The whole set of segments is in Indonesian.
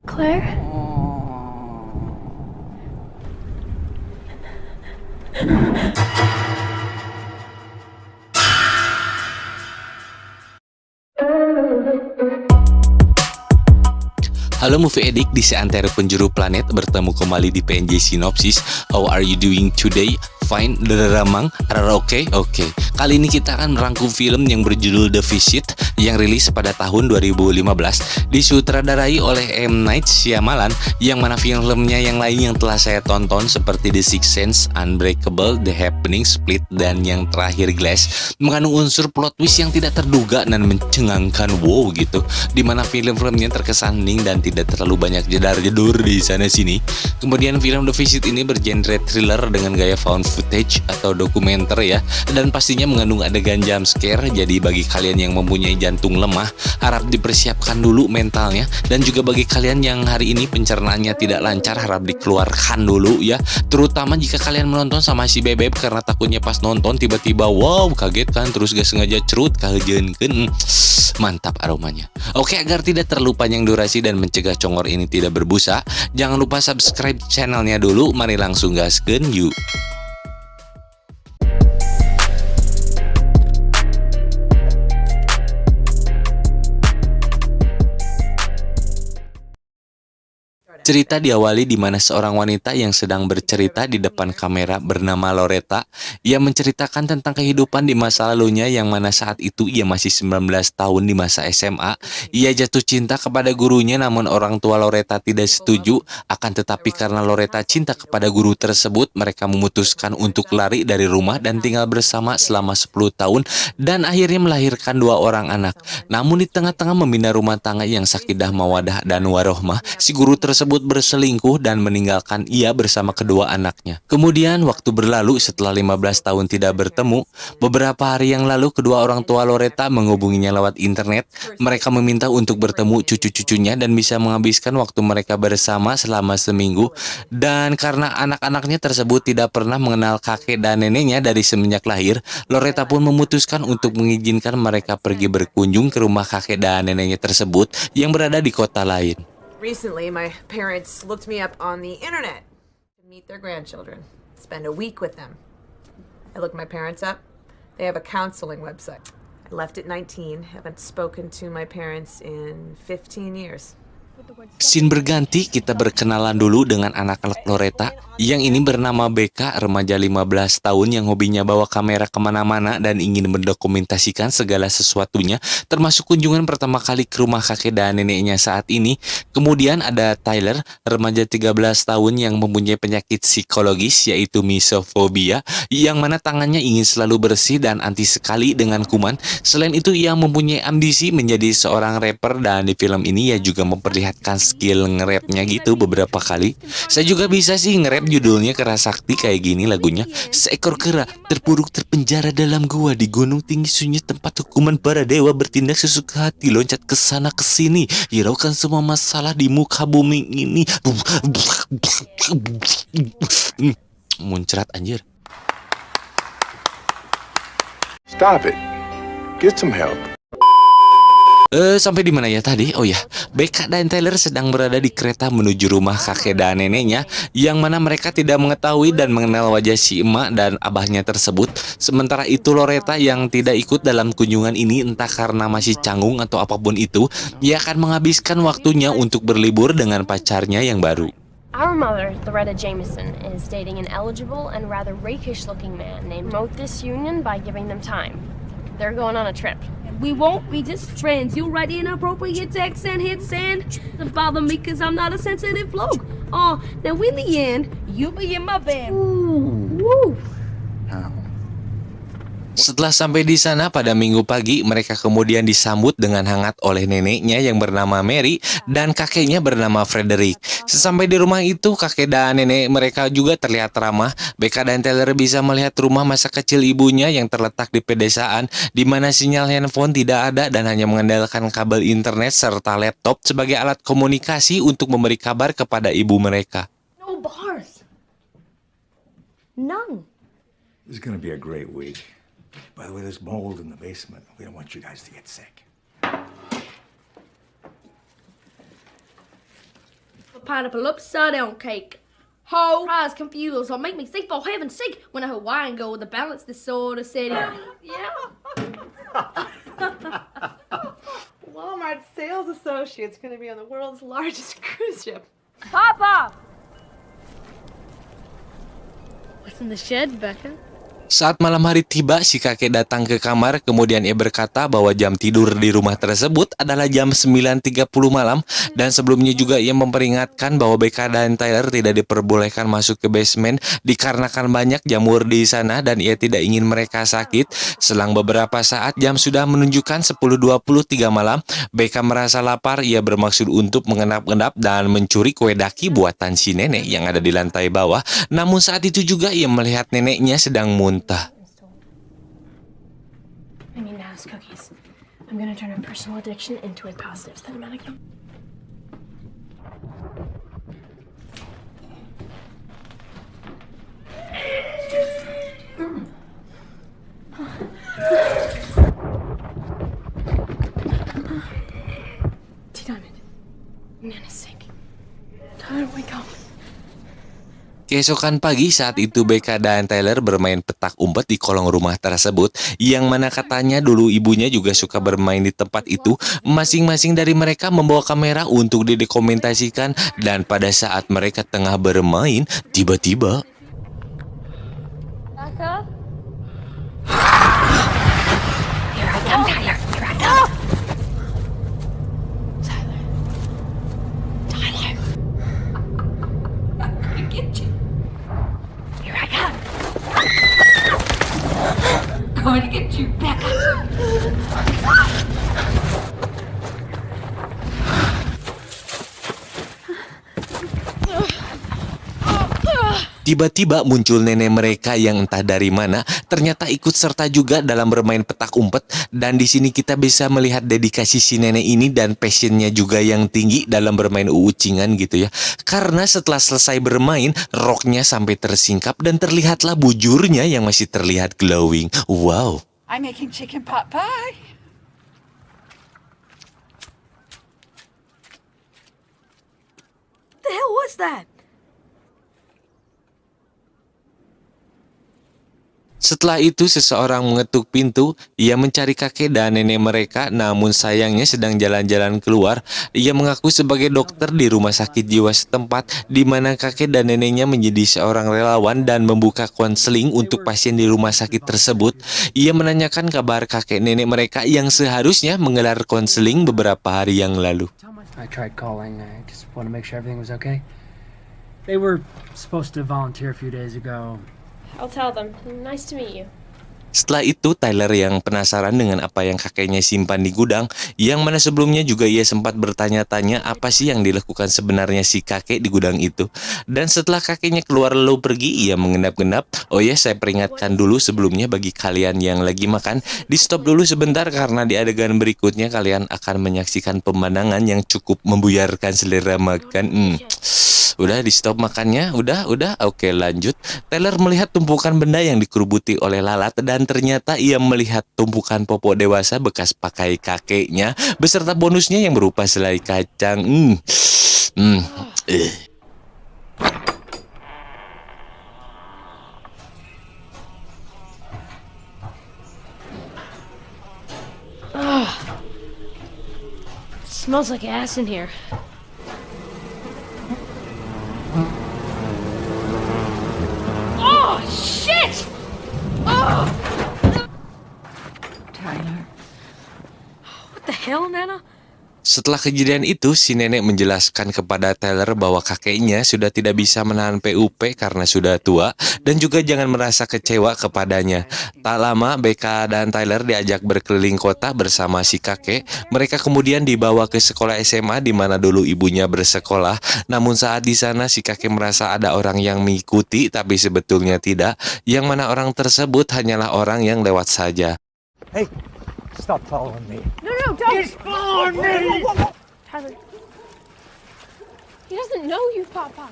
Claire? Halo Movie Addict, di seantero penjuru planet bertemu kembali di PNJ Sinopsis. How are you doing today? Fine, Ramang, are okay? Oke. Kali ini kita akan merangkum film yang berjudul The Visit yang rilis pada tahun 2015, disutradarai oleh M. Night Shyamalan, yang mana filmnya yang lain yang telah saya tonton seperti The Sixth Sense, Unbreakable, The Happening, Split, dan yang terakhir Glass mengandung unsur plot twist yang tidak terduga dan mencengangkan, wow gitu, dimana film-filmnya terkesan hening dan tidak terlalu banyak jedar-jedur di sana-sini. Kemudian film The Visit ini bergenre thriller dengan gaya found footage atau dokumenter ya, dan pastinya mengandung adegan jump scare. Jadi bagi kalian yang mempunyai jantung lemah, harap dipersiapkan dulu mentalnya, dan juga bagi kalian yang hari ini pencernaannya tidak lancar, harap dikeluarkan dulu ya, terutama jika kalian menonton sama si bebek, karena takutnya pas nonton tiba-tiba wow kaget kan, terus gak sengaja cerut kageunkeun. Mantap aromanya. Oke, agar tidak terlalu panjang durasi dan mencegah congor ini tidak berbusa, jangan lupa subscribe channelnya dulu. Mari langsung gaskeun yuk. Cerita diawali di mana seorang wanita yang sedang bercerita di depan kamera bernama Loretta. Ia menceritakan tentang kehidupan di masa lalunya, yang mana saat itu ia masih 19 tahun di masa SMA. Ia jatuh cinta kepada gurunya, namun orang tua Loretta tidak setuju. Akan tetapi karena Loretta cinta kepada guru tersebut, mereka memutuskan untuk lari dari rumah dan tinggal bersama selama 10 tahun dan akhirnya melahirkan 2 orang anak. Namun di tengah-tengah membina rumah tangga yang sakidah mawadah dan warohmah, si guru tersebut berselingkuh dan meninggalkan ia bersama kedua anaknya. Kemudian waktu berlalu, setelah 15 tahun tidak bertemu, beberapa hari yang lalu kedua orang tua Loretta menghubunginya lewat internet. Mereka meminta untuk bertemu cucu-cucunya dan bisa menghabiskan waktu mereka bersama selama seminggu. Dan karena anak-anaknya tersebut tidak pernah mengenal kakek dan neneknya dari semenjak lahir, Loretta pun memutuskan untuk mengizinkan mereka pergi berkunjung ke rumah kakek dan neneknya tersebut yang berada di kota lain. Recently, my parents looked me up on the internet to meet their grandchildren, spend a week with them. I looked my parents up. They have a counseling website. I left at 19, haven't spoken to my parents in 15 years. Scene berganti, kita berkenalan dulu dengan anak-anak Loretta, yang ini bernama Becca, remaja 15 tahun yang hobinya bawa kamera kemana-mana dan ingin mendokumentasikan segala sesuatunya, termasuk kunjungan pertama kali ke rumah kakek dan neneknya saat ini. Kemudian ada Tyler, remaja 13 tahun yang mempunyai penyakit psikologis yaitu misofobia, yang mana tangannya ingin selalu bersih dan anti sekali dengan kuman. Selain itu ia mempunyai ambisi menjadi seorang rapper, dan di film ini ia juga memperlihatkan skill nge-rapnya gitu beberapa kali. Saya juga bisa sih nge-rap, judulnya Kera Sakti, kayak gini lagunya. Seekor kera terpuruk terpenjara dalam gua di gunung tinggi sunyi, tempat hukuman para dewa, bertindak sesuka hati, loncat ke sana ke sini, hiraukan semua masalah di muka bumi ini. Muncrat anjir. Stop it. Get some help. Sampai di mana ya tadi? Oh ya, Becca dan Tyler sedang berada di kereta menuju rumah kakek dan neneknya, yang mana mereka tidak mengetahui dan mengenal wajah si emak dan abahnya tersebut. Sementara itu Loretta yang tidak ikut dalam kunjungan ini, entah karena masih canggung atau apapun itu, ia akan menghabiskan waktunya untuk berlibur dengan pacarnya yang baru. Our mother, Loretta Jameson, is dating an eligible and rather rakish-looking man named promote this union by giving them time. They're going on a trip. We won't be just friends. You write inappropriate text and hit send to bother me because I'm not a sensitive bloke. Oh, now in the end, you'll be in my bed. Ooh, woo. Setelah sampai di sana pada Minggu pagi, mereka kemudian disambut dengan hangat oleh neneknya yang bernama Mary dan kakeknya bernama Frederick. Sesampai di rumah itu, kakek dan nenek mereka juga terlihat ramah. Becca dan Taylor bisa melihat rumah masa kecil ibunya yang terletak di pedesaan, di mana sinyal handphone tidak ada dan hanya mengandalkan kabel internet serta laptop sebagai alat komunikasi untuk memberi kabar kepada ibu mereka. No bars. None. This is gonna be a great week. By the way, there's mold in the basement. We don't want you guys to get sick. pineapple upside down cake. Ho! Surprise, confused, or make me sick for heaven's sake when a Hawaiian go with a balance disorder city. Yeah. Walmart sales associate's going to be on the world's largest cruise ship. Papa! What's in the shed, Becca? Saat malam hari tiba, si kakek datang ke kamar, kemudian ia berkata bahwa jam tidur di rumah tersebut adalah jam 9.30 malam, dan sebelumnya juga ia memperingatkan bahwa Becca dan Tyler tidak diperbolehkan masuk ke basement dikarenakan banyak jamur di sana dan ia tidak ingin mereka sakit. Selang beberapa saat, jam sudah menunjukkan 10.23 malam, Becca merasa lapar, ia bermaksud untuk mengendap-endap dan mencuri kue daki buatan si nenek yang ada di lantai bawah. Namun saat itu juga ia melihat neneknya sedang muntah. I need Nana's cookies. I'm gonna turn a personal addiction into a positive cinematic. T-Diamond. Nana's sick. Tyler, wake up. Keesokan pagi saat itu Becca dan Tyler bermain petak umpet di kolong rumah tersebut, yang mana katanya dulu ibunya juga suka bermain di tempat itu. Masing-masing dari mereka membawa kamera untuk didokumentasikan, dan pada saat mereka tengah bermain, tiba-tiba Becca? Here I come, Tyler. Here I come. Tyler. Tyler. I'm gonna get you. Here I come. Going to get you, Becca. tiba-tiba muncul nenek mereka yang entah dari mana ternyata ikut serta juga dalam bermain petak umpet, dan di sini kita bisa melihat dedikasi si nenek ini dan passionnya juga yang tinggi dalam bermain uucingan gitu ya. Karena setelah selesai bermain, roknya sampai tersingkap dan terlihatlah bujurnya yang masih terlihat glowing. Wow. I'm making chicken pot pie. What the hell was that? Setelah itu seseorang mengetuk pintu. Ia mencari kakek dan nenek mereka, namun sayangnya sedang jalan-jalan keluar. Ia mengaku sebagai dokter di rumah sakit jiwa setempat, di mana kakek dan neneknya menjadi seorang relawan dan membuka konseling untuk pasien di rumah sakit tersebut. Ia menanyakan kabar kakek nenek mereka yang seharusnya menggelar konseling beberapa hari yang lalu. I tried calling. I just want to make sure everything was okay. They were supposed to volunteer a few days ago. I'll tell them. Nice to meet you. Setelah itu Tyler yang penasaran dengan apa yang kakeknya simpan di gudang, yang mana sebelumnya juga ia sempat bertanya-tanya apa sih yang dilakukan sebenarnya si kakek di gudang itu. Dan setelah kakeknya keluar lalu pergi, ia mengendap-endap. Oh ya, saya peringatkan dulu sebelumnya bagi kalian yang lagi makan, di stop dulu sebentar karena di adegan berikutnya kalian akan menyaksikan pemandangan yang cukup membuyarkan selera makan. Udah di stop makannya, udah, oke lanjut. Tyler melihat tumpukan benda yang dikerubuti oleh lalat dan ternyata ia melihat tumpukan popok dewasa bekas pakai kakeknya beserta bonusnya yang berupa selai kacang. Smells like ass in here. Oh, shit! Oh! Tyler. What the hell, Nana? Setelah kejadian itu, si nenek menjelaskan kepada Tyler bahwa kakeknya sudah tidak bisa menahan PUP karena sudah tua, dan juga jangan merasa kecewa kepadanya. Tak lama, Becca dan Tyler diajak berkeliling kota bersama si kakek. Mereka kemudian dibawa ke sekolah SMA di mana dulu ibunya bersekolah. Namun saat di sana, si kakek merasa ada orang yang mengikuti, tapi sebetulnya tidak. Yang mana orang tersebut hanyalah orang yang lewat saja. Hey, stop following me. No, don't! He's following me! Tyler. He doesn't know you, Papa.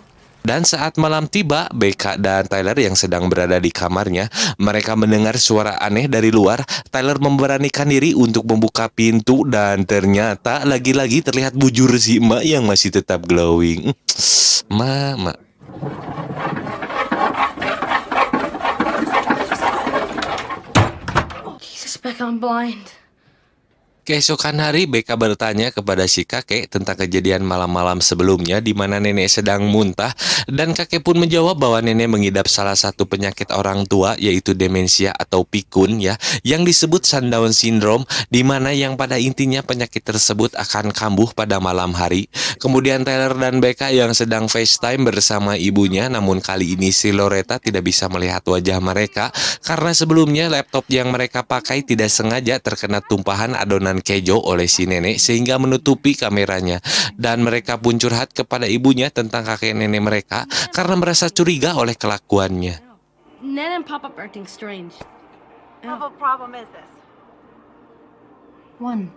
Dan saat malam tiba, Becca dan Tyler yang sedang berada di kamarnya, mereka mendengar suara aneh dari luar. Tyler memberanikan diri untuk membuka pintu dan ternyata lagi-lagi terlihat bujur si emak yang masih tetap glowing. Mama. Jesus, Becca, I'm blind. Keesokan hari, Becca bertanya kepada si kakek tentang kejadian malam-malam sebelumnya di mana nenek sedang muntah, dan kakek pun menjawab bahwa nenek mengidap salah satu penyakit orang tua, yaitu demensia atau pikun ya, yang disebut Sundown Syndrome, di mana yang pada intinya penyakit tersebut akan kambuh pada malam hari. Kemudian Tyler dan Becca yang sedang FaceTime bersama ibunya, namun kali ini si Loretta tidak bisa melihat wajah mereka karena sebelumnya laptop yang mereka pakai tidak sengaja terkena tumpahan adonan kejo oleh si nenek sehingga menutupi kameranya, dan mereka pun curhat kepada ibunya tentang kakek nenek mereka karena merasa curiga oleh kelakuannya. Ned and Pop Up are acting strange. What problem is this? One.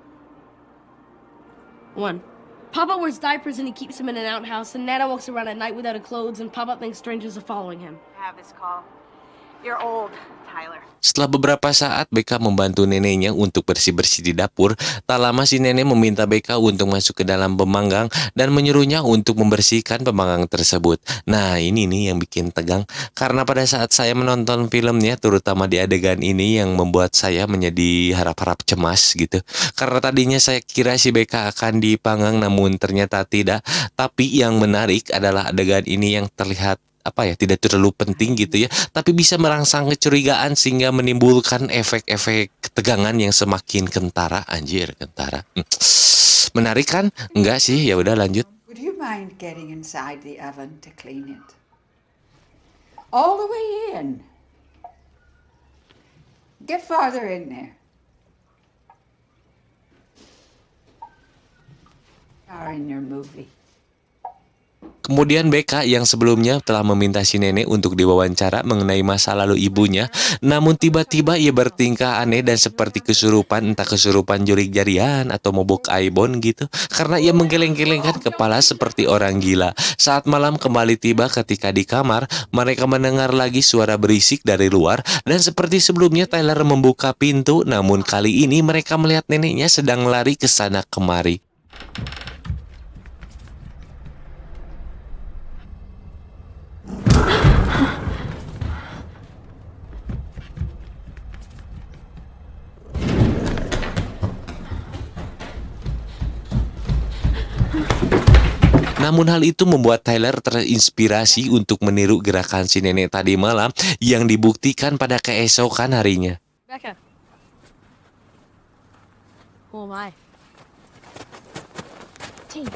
Papa wears diapers and he keeps them in an outhouse, and Nana walks around at night without her clothes, and Papa thinks strangers are following him. Have this call. You're old, Tyler. Setelah beberapa saat, Becca membantu neneknya untuk bersih-bersih di dapur. Tak lama si nenek meminta Becca untuk masuk ke dalam pemanggang dan menyuruhnya untuk membersihkan pemanggang tersebut. Nah, ini nih yang bikin tegang. Karena pada saat saya menonton filmnya, terutama di adegan ini yang membuat saya menjadi harap-harap cemas gitu. Karena tadinya saya kira si Becca akan dipanggang, namun ternyata tidak. Tapi yang menarik adalah adegan ini yang terlihat tidak terlalu penting gitu ya, tapi bisa merangsang kecurigaan sehingga menimbulkan efek-efek ketegangan yang semakin kentara. Anjir, kentara. Menarik kan? Enggak sih, ya udah lanjut. Would you mind getting inside the oven to clean it? All the way in. Get farther in there. Are in your movie. Kemudian Becca yang sebelumnya telah meminta si nenek untuk diwawancara mengenai masa lalu ibunya, namun tiba-tiba ia bertingkah aneh dan seperti kesurupan, entah kesurupan jurik jarian atau mabuk aibon gitu, karena ia menggeleng-gelengkan kepala seperti orang gila. Saat malam kembali tiba, ketika di kamar, mereka mendengar lagi suara berisik dari luar, dan seperti sebelumnya Tyler membuka pintu, namun kali ini mereka melihat neneknya sedang lari ke sana kemari. Namun hal itu membuat Tyler terinspirasi untuk meniru gerakan si nenek tadi malam yang dibuktikan pada keesokan harinya. Becca. Who am I? T.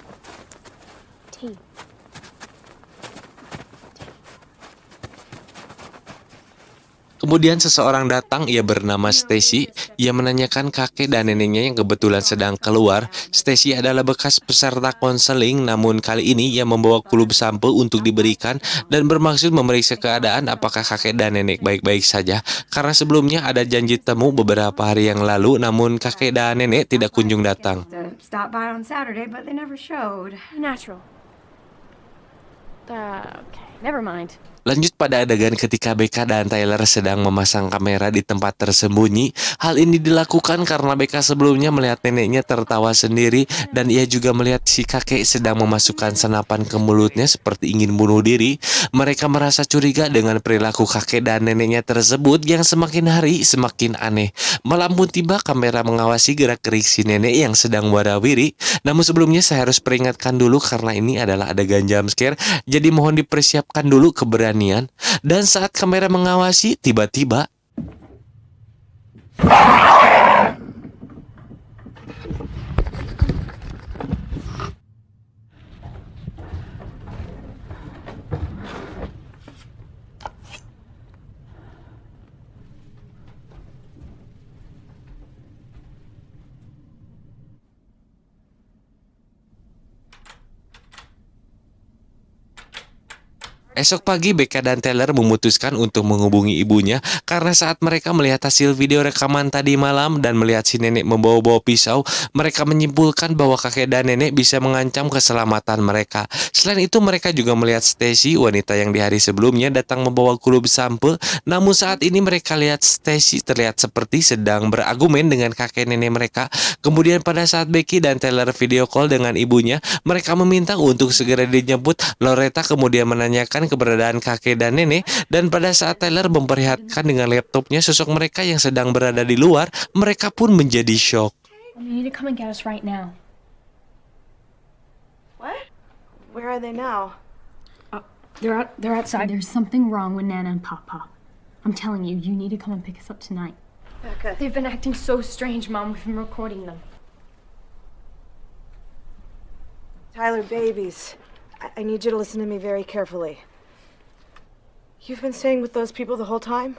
Kemudian seseorang datang, ia bernama Stacy. Ia menanyakan kakek dan neneknya yang kebetulan sedang keluar. Stacy adalah bekas peserta konseling, namun kali ini ia membawa kulub sampel untuk diberikan dan bermaksud memeriksa keadaan apakah kakek dan nenek baik-baik saja. Karena sebelumnya ada janji temu beberapa hari yang lalu, namun kakek dan nenek tidak kunjung datang. Stop by on Saturday, but they never showed. Natural. Okay, never mind. Lanjut pada adegan ketika Becca dan Tyler sedang memasang kamera di tempat tersembunyi. Hal ini dilakukan karena Becca sebelumnya melihat neneknya tertawa sendiri dan ia juga melihat si kakek sedang memasukkan senapan ke mulutnya seperti ingin bunuh diri. Mereka merasa curiga dengan perilaku kakek dan neneknya tersebut yang semakin hari semakin aneh. Malam pun tiba, kamera mengawasi gerak-gerik si nenek yang sedang warawiri. Namun sebelumnya saya harus peringatkan dulu karena ini adalah adegan jump scare, jadi mohon dipersiapkan dulu keberanian. Dan saat kamera mengawasi, tiba-tiba Esok pagi, Becca dan Taylor memutuskan untuk menghubungi ibunya karena saat mereka melihat hasil video rekaman tadi malam dan melihat si nenek membawa-bawa pisau, mereka menyimpulkan bahwa kakek dan nenek bisa mengancam keselamatan mereka. Selain itu, mereka juga melihat Stacy, wanita yang di hari sebelumnya datang membawa kulub sampel. Namun saat ini mereka lihat Stacy terlihat seperti sedang berargumen dengan kakek nenek mereka. Kemudian pada saat Becky dan Taylor video call dengan ibunya, mereka meminta untuk segera dijemput. Loretta kemudian menanyakan keberadaan kakek dan nenek, dan pada saat Taylor memperlihatkan dengan laptopnya sosok mereka yang sedang berada di luar, mereka pun menjadi shock. You need to come and get us right now. What? Where are they now? They're outside. There's something wrong with Nana and Papa. I'm telling you, you need to come and pick us up tonight. Becca. They've been acting so strange, Mom. We've been recording them. Tyler, babies. I need you to listen to me very carefully. You've been staying with those people the whole time?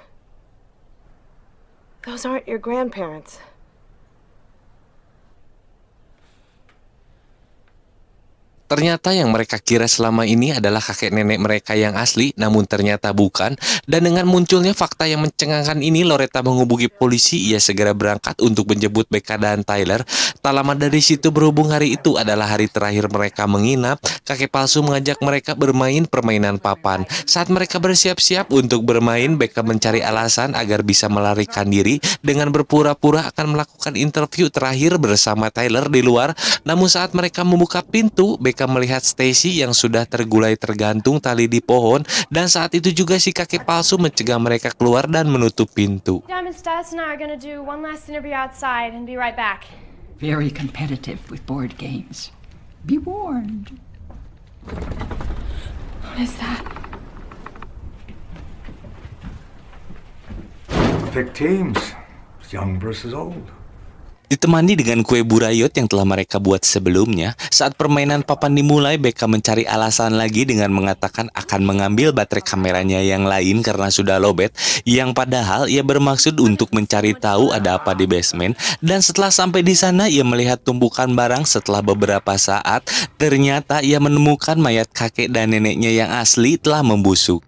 Those aren't your grandparents. Ternyata yang mereka kira selama ini adalah kakek nenek mereka yang asli, namun ternyata bukan. Dan dengan munculnya fakta yang mencengangkan ini, Loretta menghubungi polisi. Ia segera berangkat untuk menjemput Becca dan Tyler. Tak lama dari situ, berhubung hari itu adalah hari terakhir mereka menginap, kakek palsu mengajak mereka bermain permainan papan. Saat mereka bersiap-siap untuk bermain, Becca mencari alasan agar bisa melarikan diri dengan berpura-pura akan melakukan interview terakhir bersama Tyler di luar. Namun saat mereka membuka pintu, Becca melihat Stacy yang sudah tergulai tergantung tali di pohon, dan saat itu juga si kakek palsu mencegah mereka keluar dan menutup pintu. Diamond, Stats and I are gonna do one last interview outside and be right back. Very competitive with board games. Be warned. What is that? Pick teams. Young versus old. Ditemani dengan kue burayot yang telah mereka buat sebelumnya, saat permainan papan dimulai, Becca mencari alasan lagi dengan mengatakan akan mengambil baterai kameranya yang lain karena sudah lowbat, yang padahal ia bermaksud untuk mencari tahu ada apa di basement. Dan setelah sampai di sana, ia melihat tumpukan barang. Setelah beberapa saat, ternyata ia menemukan mayat kakek dan neneknya yang asli telah membusuk.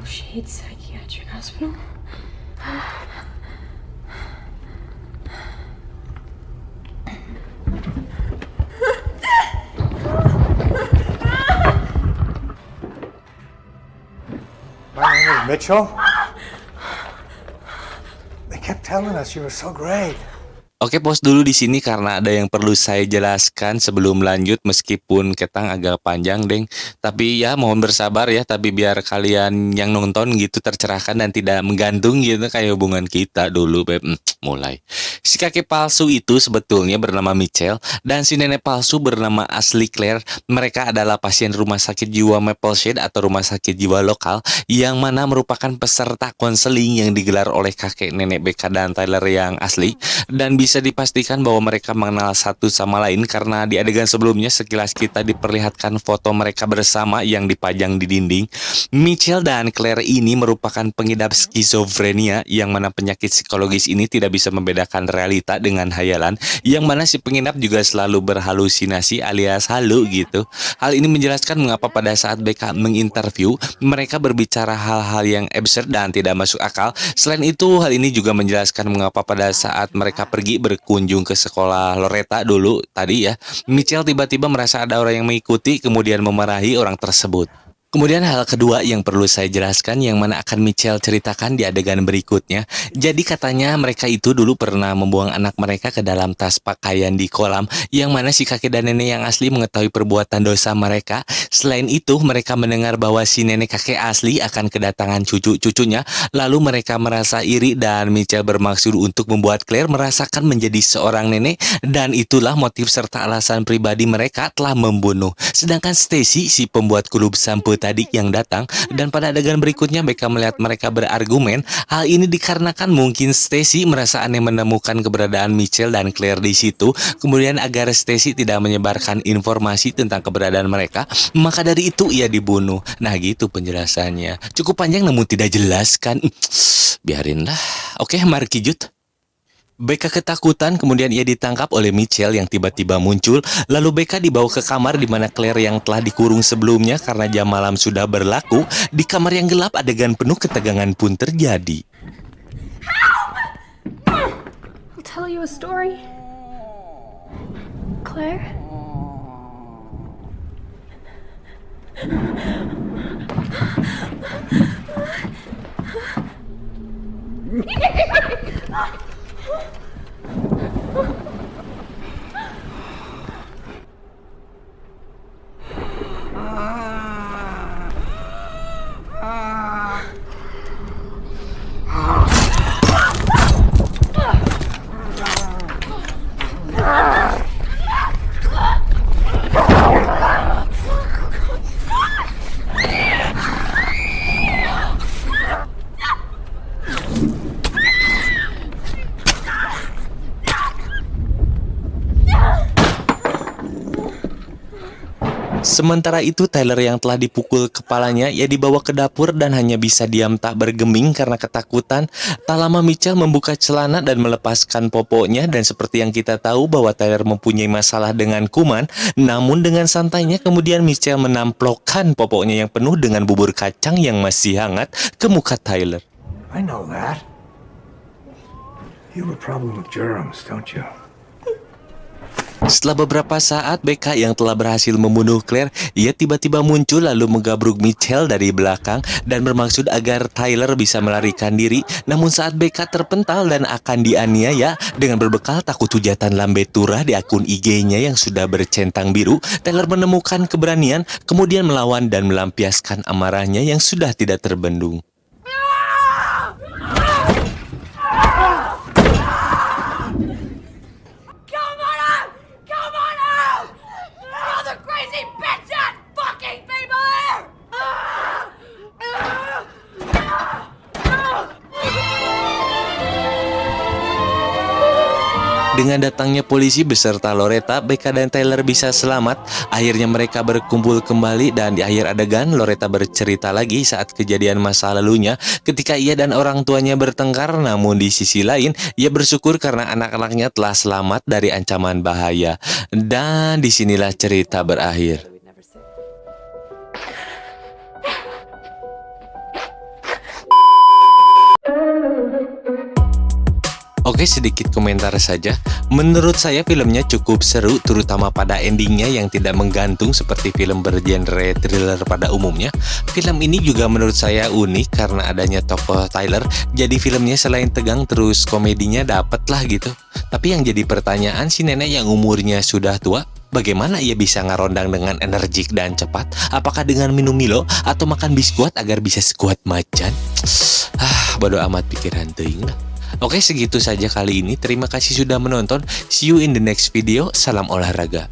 Shade Psychiatric Hospital. My name is Mitchell. They kept telling us you were so great. Oke, pause dulu di sini karena ada yang perlu saya jelaskan sebelum lanjut, meskipun ketang agak panjang, deng. Tapi ya mohon bersabar ya, tapi biar kalian yang nonton gitu tercerahkan dan tidak menggantung gitu kayak hubungan kita dulu, Beb. Mulai. Si kakek palsu itu sebetulnya bernama Mitchell dan si nenek palsu bernama asli Claire. Mereka adalah pasien rumah sakit jiwa Mapleshade atau rumah sakit jiwa lokal yang mana merupakan peserta konseling yang digelar oleh kakek nenek Becca dan Tyler yang asli. Dan bisa dipastikan bahwa mereka mengenal satu sama lain karena di adegan sebelumnya sekilas kita diperlihatkan foto mereka bersama yang dipajang di dinding. Mitchell dan Claire ini merupakan pengidap skizofrenia yang mana penyakit psikologis ini tidak bisa membedakan realita dengan hayalan, yang mana si pengidap juga selalu berhalusinasi alias halu gitu. Hal ini menjelaskan mengapa pada saat Becca menginterview mereka berbicara hal-hal yang absurd dan tidak masuk akal. Selain itu, hal ini juga menjelaskan mengapa pada saat mereka pergi berkunjung ke sekolah Loretta dulu tadi ya, Mitchell tiba-tiba merasa ada orang yang mengikuti kemudian memarahi orang tersebut. Kemudian hal kedua yang perlu saya jelaskan yang mana akan Mitchell ceritakan di adegan berikutnya. Jadi katanya mereka itu dulu pernah membuang anak mereka ke dalam tas pakaian di kolam, yang mana si kakek dan nenek yang asli mengetahui perbuatan dosa mereka. Selain itu mereka mendengar bahwa si nenek kakek asli akan kedatangan cucu-cucunya. Lalu mereka merasa iri dan Mitchell bermaksud untuk membuat Claire merasakan menjadi seorang nenek, dan itulah motif serta alasan pribadi mereka telah membunuh. Sedangkan Stacy, si pembuat kulub sampul tadi yang datang. Dan pada adegan berikutnya Becca melihat mereka berargumen. Hal ini dikarenakan mungkin Stacy merasa aneh menemukan keberadaan Mitchell dan Claire di situ. Kemudian agar Stacy tidak menyebarkan informasi tentang keberadaan mereka, maka dari itu ia dibunuh. Nah gitu penjelasannya. Cukup panjang namun tidak jelas kan. Biarinlah. Oke, mari kijut. Becca ketakutan, kemudian ia ditangkap oleh Mitchell yang tiba-tiba muncul. Lalu Becca dibawa ke kamar di mana Claire yang telah dikurung sebelumnya karena jam malam sudah berlaku. Di kamar yang gelap, adegan penuh ketegangan pun terjadi. I'll tell you a story. Claire? Sementara itu Tyler yang telah dipukul kepalanya, ia dibawa ke dapur dan hanya bisa diam tak bergeming karena ketakutan. Tak lama Mitchell membuka celana dan melepaskan popoknya, dan seperti yang kita tahu bahwa Tyler mempunyai masalah dengan kuman. Namun dengan santainya kemudian Mitchell menamplokkan popoknya yang penuh dengan bubur kacang yang masih hangat ke muka Tyler. I know that. You have a problem with germs, don't you? Setelah beberapa saat, Becca yang telah berhasil membunuh Claire, ia tiba-tiba muncul lalu menggabruk Mitchell dari belakang dan bermaksud agar Tyler bisa melarikan diri. Namun saat Becca terpental dan akan dianiaya dengan berbekal takut hujatan lambe turah di akun IG-nya yang sudah bercentang biru, Tyler menemukan keberanian, kemudian melawan dan melampiaskan amarahnya yang sudah tidak terbendung. Dengan datangnya polisi beserta Loretta, Becca dan Tyler bisa selamat. Akhirnya mereka berkumpul kembali dan di akhir adegan Loretta bercerita lagi saat kejadian masa lalunya ketika ia dan orang tuanya bertengkar. Namun di sisi lain ia bersyukur karena anak-anaknya telah selamat dari ancaman bahaya. Dan disinilah cerita berakhir. Oke, sedikit komentar saja. Menurut saya filmnya cukup seru, terutama pada endingnya yang tidak menggantung seperti film bergenre thriller pada umumnya. Film ini juga menurut saya unik karena adanya tokoh Tyler. Jadi filmnya selain tegang terus komedinya dapet lah gitu. Tapi yang jadi pertanyaan, si nenek yang umurnya sudah tua, bagaimana ia bisa ngarondang dengan energik dan cepat? Apakah dengan minum Milo atau makan biskuit agar bisa sekuat macan? Bodoh amat pikiran teuing lah. Oke, segitu saja kali ini. Terima kasih sudah menonton. See you in the next video. Salam olahraga.